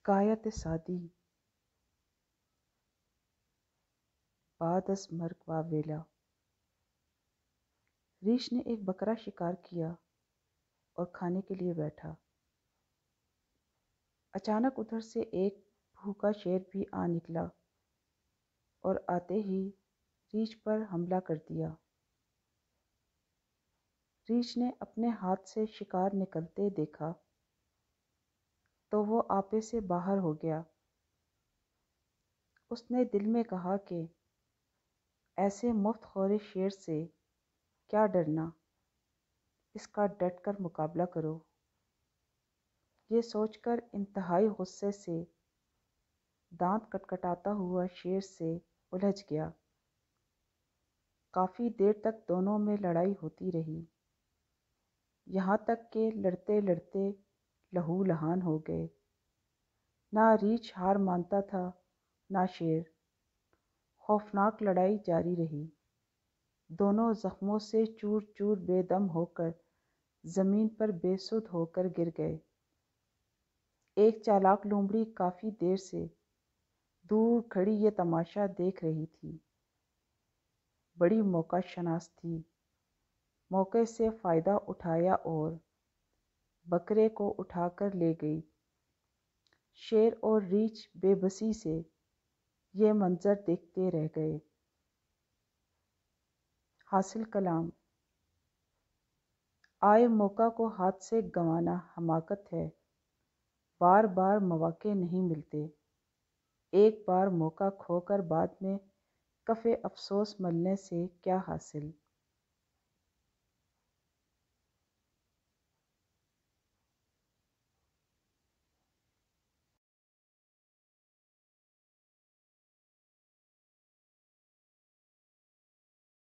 حکایت سعدی بعد از مرگ واویلا۔ ریچھ نے ایک بکرا شکار کیا اور کھانے کے لیے بیٹھا۔ اچانک ادھر سے ایک بھوکا شیر بھی آ نکلا اور آتے ہی ریچھ پر حملہ کر دیا۔ ریچھ نے اپنے ہاتھ سے شکار نکلتے دیکھا تو وہ آپے سے باہر ہو گیا۔ اس نے دل میں کہا کہ ایسے مفت خور شیر سے کیا ڈرنا، اس کا ڈٹ کر مقابلہ کرو۔ یہ سوچ کر انتہائی غصے سے دانت کٹکھٹاتا ہوا شیر سے الجھ گیا۔ کافی دیر تک دونوں میں لڑائی ہوتی رہی، یہاں تک کہ لڑتے لڑتے لہو لہان ہو گئے۔ نہ ریچھ ہار مانتا تھا نہ شیر۔ خوفناک لڑائی جاری رہی۔ دونوں زخموں سے چور چور بے دم ہو کر زمین پر بے سدھ ہو کر گر گئے۔ ایک چالاک لومڑی کافی دیر سے دور کھڑی یہ تماشا دیکھ رہی تھی۔ بڑی موقع شناس تھی، موقع سے فائدہ اٹھایا اور بکرے کو اٹھا کر لے گئی۔ شیر اور ریچھ بے بسی سے یہ منظر دیکھتے رہ گئے۔ حاصل کلام: آئے موقع کو ہاتھ سے گنوانا حماقت ہے۔ بار بار مواقع نہیں ملتے۔ ایک بار موقع کھو کر بعد میں کف افسوس ملنے سے کیا حاصل۔